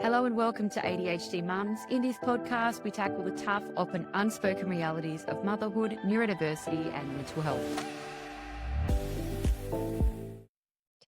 Hello and welcome to ADHD Mums. In this podcast, we tackle the tough, often unspoken realities of motherhood, neurodiversity, and mental health.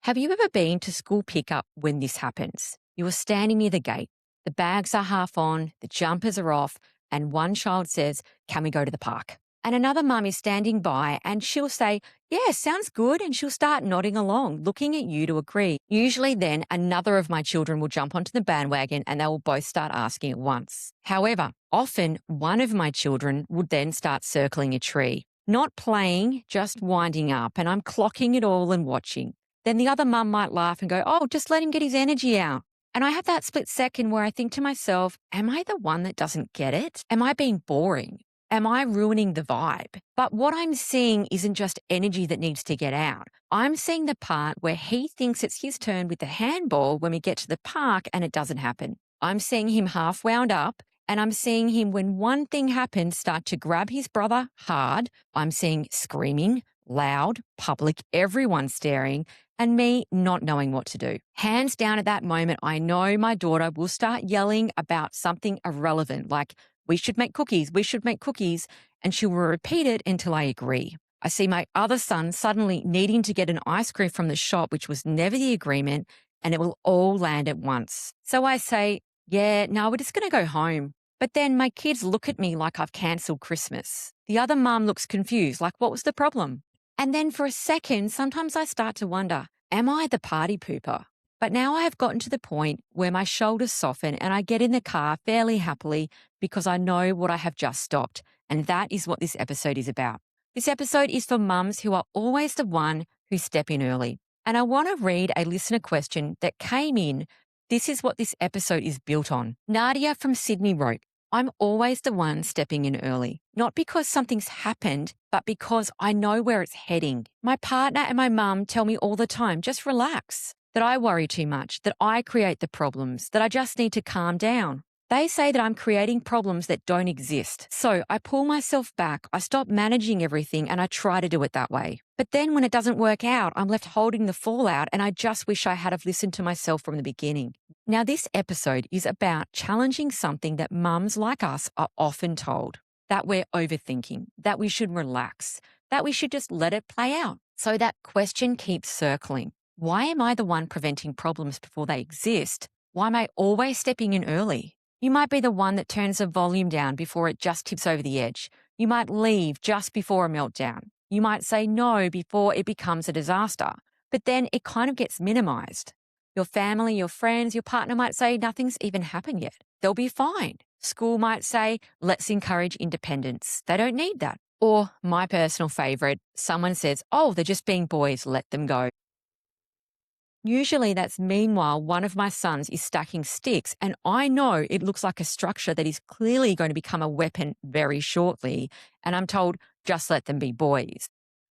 Have you ever been to school pickup when this happens? You are standing near the gate, the bags are half on, the jumpers are off, and one child says, "Can we go to the park?" And another mum is standing by and she'll say, "Yeah, sounds good." And she'll start nodding along, looking at you to agree. Usually then another of my children will jump onto the bandwagon and they will both start asking at once. However, often one of my children would then start circling a tree, not playing, just winding up. And I'm clocking it all and watching. Then the other mum might laugh and go, "Oh, just let him get his energy out." And I have that split second where I think to myself, am I the one that doesn't get it? Am I being boring? Am I ruining the vibe? But what I'm seeing isn't just energy that needs to get out. I'm seeing the part where he thinks it's his turn with the handball when we get to the park and it doesn't happen. I'm seeing him half wound up and I'm seeing him when one thing happens start to grab his brother hard. I'm seeing screaming, loud, public, everyone staring, and me not knowing what to do. Hands down at that moment, I know my daughter will start yelling about something irrelevant like, "We should make cookies, we should make cookies," and she will repeat it until I agree. I see my other son suddenly needing to get an ice cream from the shop, which was never the agreement, and it will all land at once. So I say, "Yeah, no, we're just going to go home." But then my kids look at me like I've cancelled Christmas. The other mum looks confused, like, what was the problem? And then for a second, sometimes I start to wonder, am I the party pooper? But now I have gotten to the point where my shoulders soften and I get in the car fairly happily because I know what I have just stopped. And that is what this episode is about. This episode is for mums who are always the one who step in early. And I want to read a listener question that came in. This is what this episode is built on. Nadia from Sydney wrote, "I'm always the one stepping in early, not because something's happened, but because I know where it's heading. My partner and my mum tell me all the time, just relax, that I worry too much, that I create the problems, that I just need to calm down. They say that I'm creating problems that don't exist. So I pull myself back, I stop managing everything and I try to do it that way. But then when it doesn't work out, I'm left holding the fallout and I just wish I had have listened to myself from the beginning." Now, this episode is about challenging something that mums like us are often told, that we're overthinking, that we should relax, that we should just let it play out. So that question keeps circling. Why am I the one preventing problems before they exist? Why am I always stepping in early? You might be the one that turns the volume down before it just tips over the edge. You might leave just before a meltdown. You might say no before it becomes a disaster, but then it kind of gets minimized. Your family, your friends, your partner might say nothing's even happened yet. They'll be fine. School might say, let's encourage independence. They don't need that. Or my personal favorite, someone says, "Oh, they're just being boys, let them go." Usually that's meanwhile one of my sons is stacking sticks and I know it looks like a structure that is clearly going to become a weapon very shortly. And I'm told, just let them be boys.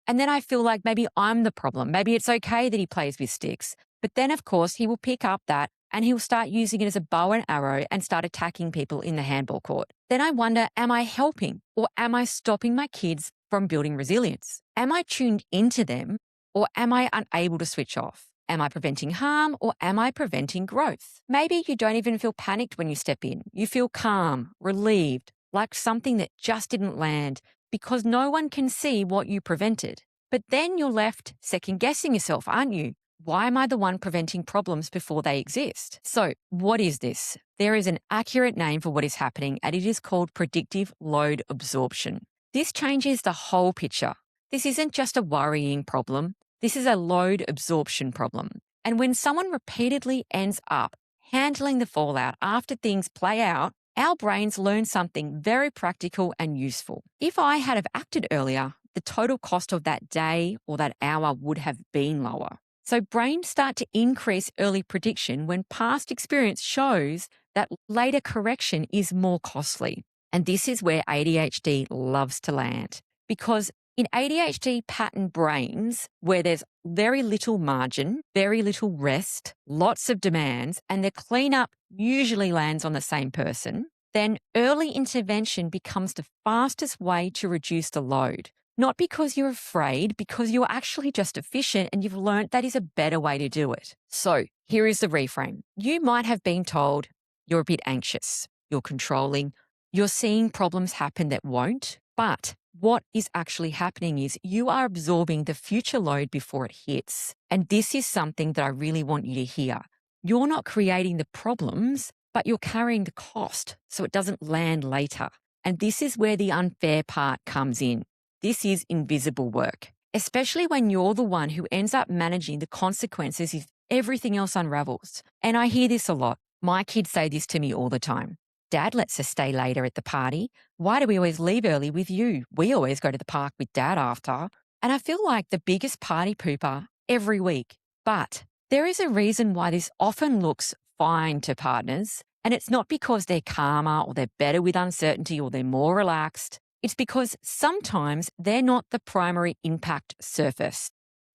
And then I feel like maybe I'm the problem. Maybe it's okay that he plays with sticks. But then, of course, he will pick up that and he'll start using it as a bow and arrow and start attacking people in the handball court. Then I wonder, am I helping or am I stopping my kids from building resilience? Am I tuned into them or am I unable to switch off? Am I preventing harm or am I preventing growth? Maybe you don't even feel panicked when you step in. You feel calm, relieved, like something that just didn't land because no one can see what you prevented. But then you're left second guessing yourself, aren't you? Why am I the one preventing problems before they exist? So what is this? There is an accurate name for what is happening and it is called predictive load absorption. This changes the whole picture. This isn't just a worrying problem. This is a load absorption problem. And when someone repeatedly ends up handling the fallout after things play out, our brains learn something very practical and useful. If I had have acted earlier, the total cost of that day or that hour would have been lower. So brains start to increase early prediction when past experience shows that later correction is more costly. And this is where ADHD loves to land. Because in ADHD pattern brains, where there's very little margin, very little rest, lots of demands, and the cleanup usually lands on the same person, then early intervention becomes the fastest way to reduce the load. Not because you're afraid, because you're actually just efficient and you've learned that is a better way to do it. So here is the reframe. You might have been told you're a bit anxious, you're controlling, you're seeing problems happen that won't. But what is actually happening is you are absorbing the future load before it hits. And this is something that I really want you to hear. You're not creating the problems, but you're carrying the cost so it doesn't land later. And this is where the unfair part comes in. This is invisible work, especially when you're the one who ends up managing the consequences if everything else unravels. And I hear this a lot. My kids say this to me all the time. Dad lets us stay later at the party. Why do we always leave early with you? We always go to the park with Dad after. And I feel like the biggest party pooper every week. But there is a reason why this often looks fine to partners. And it's not because they're calmer or they're better with uncertainty or they're more relaxed. It's because sometimes they're not the primary impact surface.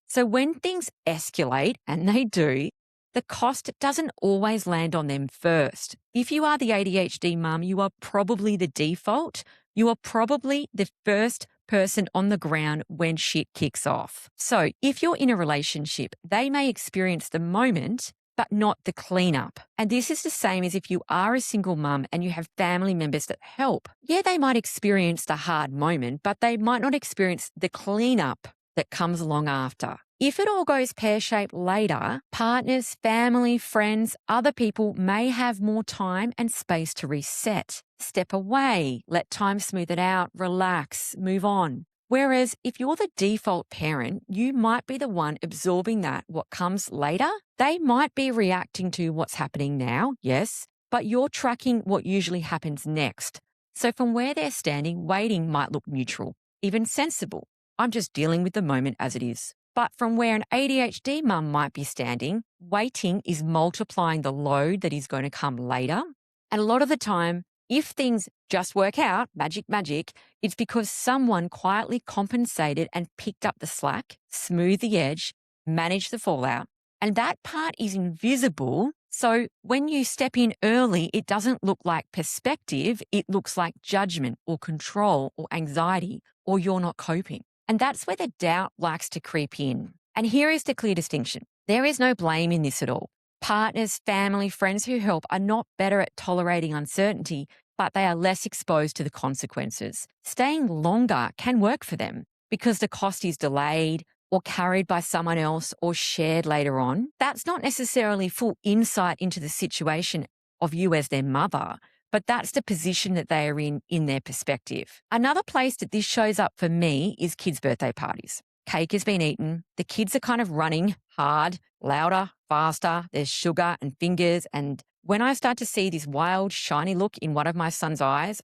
So when things escalate, and they do, the cost doesn't always land on them first. If you are the ADHD mum, you are probably the default. You are probably the first person on the ground when shit kicks off. So if you're in a relationship, they may experience the moment, but not the cleanup. And this is the same as if you are a single mum and you have family members that help. Yeah, they might experience the hard moment, but they might not experience the cleanup that comes along after. If it all goes pear-shaped later, partners, family, friends, other people may have more time and space to reset, step away, let time smooth it out, relax, move on. Whereas if you're the default parent, you might be the one absorbing what comes later. They might be reacting to what's happening now, yes, but you're tracking what usually happens next. So from where they're standing, waiting might look neutral, even sensible. I'm just dealing with the moment as it is. But from where an ADHD mum might be standing, waiting is multiplying the load that is going to come later. And a lot of the time, if things just work out, magic, it's because someone quietly compensated and picked up the slack, smoothed the edge, managed the fallout. And that part is invisible. So when you step in early, it doesn't look like perspective. It looks like judgment or control or anxiety or you're not coping. And that's where the doubt likes to creep in. And here is the clear distinction. There is no blame in this at all. Partners, family, friends who help are not better at tolerating uncertainty, but they are less exposed to the consequences. Staying longer can work for them because the cost is delayed or carried by someone else or shared later on. That's not necessarily full insight into the situation of you as their mother, but that's the position that they are in their perspective. Another place that this shows up for me is kids' birthday parties. Cake has been eaten. The kids are kind of running hard, louder, faster. There's sugar and fingers. And when I start to see this wild, shiny look in one of my son's eyes,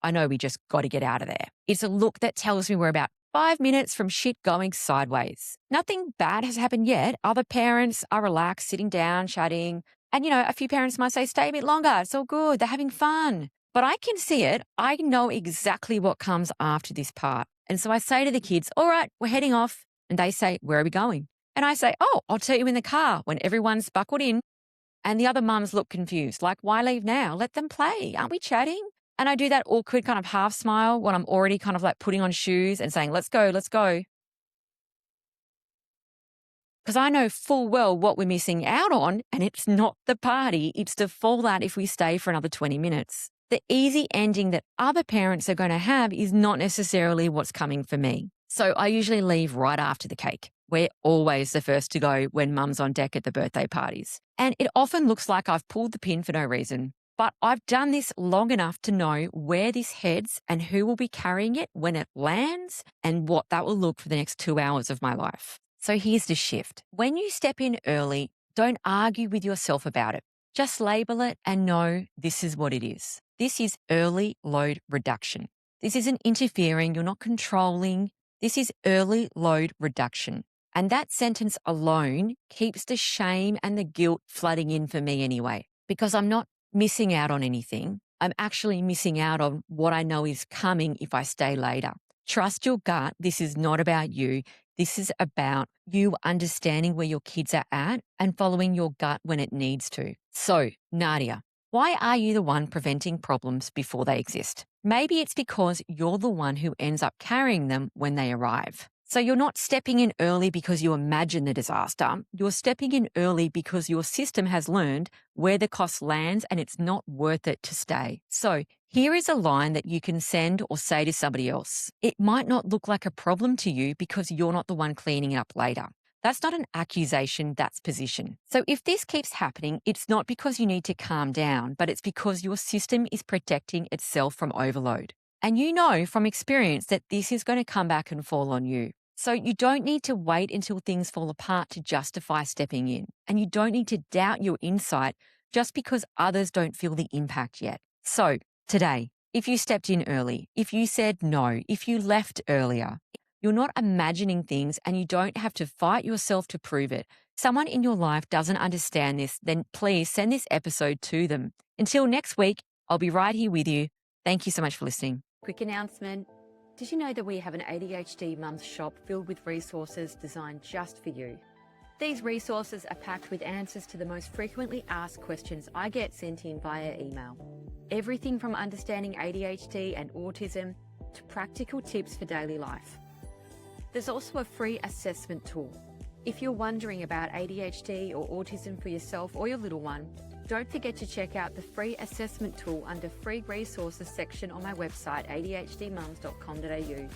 I know we just got to get out of there. It's a look that tells me we're about 5 minutes from shit going sideways. Nothing bad has happened yet. Other parents are relaxed, sitting down, chatting. And, a few parents might say, stay a bit longer. It's all good. They're having fun. But I can see it. I know exactly what comes after this part. And so I say to the kids, all right, we're heading off. And they say, where are we going? And I say, oh, I'll tell you in the car when everyone's buckled in. And the other mums look confused, like, why leave now? Let them play. Aren't we chatting? And I do that awkward kind of half smile when I'm already kind of like putting on shoes and saying, let's go, let's go. Because I know full well what we're missing out on, and it's not the party, it's the fallout if we stay for another 20 minutes. The easy ending that other parents are going to have is not necessarily what's coming for me. So I usually leave right after the cake. We're always the first to go when mum's on deck at the birthday parties. And it often looks like I've pulled the pin for no reason. But I've done this long enough to know where this heads and who will be carrying it when it lands and what that will look for the next 2 hours of my life. So here's the shift. When you step in early, don't argue with yourself about it. Just label it and know this is what it is. This is early load reduction. This isn't interfering. You're not controlling. This is early load reduction. And that sentence alone keeps the shame and the guilt flooding in for me anyway, because I'm not missing out on anything. I'm actually missing out on what I know is coming if I stay later. Trust your gut. This is not about you. This is about you understanding where your kids are at and following your gut when it needs to. So, Nadia, Why are you the one preventing problems before they exist? Maybe it's because you're the one who ends up carrying them when they arrive. So you're not stepping in early because you imagine the disaster. You're stepping in early because your system has learned where the cost lands and it's not worth it to stay. So here is a line that you can send or say to somebody else. It might not look like a problem to you because you're not the one cleaning it up later. That's not an accusation, that's position. So if this keeps happening, it's not because you need to calm down, but it's because your system is protecting itself from overload. And you know from experience that this is going to come back and fall on you. So you don't need to wait until things fall apart to justify stepping in. And you don't need to doubt your insight just because others don't feel the impact yet. So today, if you stepped in early, if you said no, if you left earlier, you're not imagining things and you don't have to fight yourself to prove it. Someone in your life doesn't understand this, then please send this episode to them. Until next week, I'll be right here with you. Thank you so much for listening. Quick announcement. Did you know that we have an ADHD Mums shop filled with resources designed just for you? These resources are packed with answers to the most frequently asked questions I get sent in via email. Everything from understanding ADHD and autism to practical tips for daily life. There's also a free assessment tool. If you're wondering about ADHD or autism for yourself or your little one, don't forget to check out the free assessment tool under free resources section on my website, adhdmums.com.au.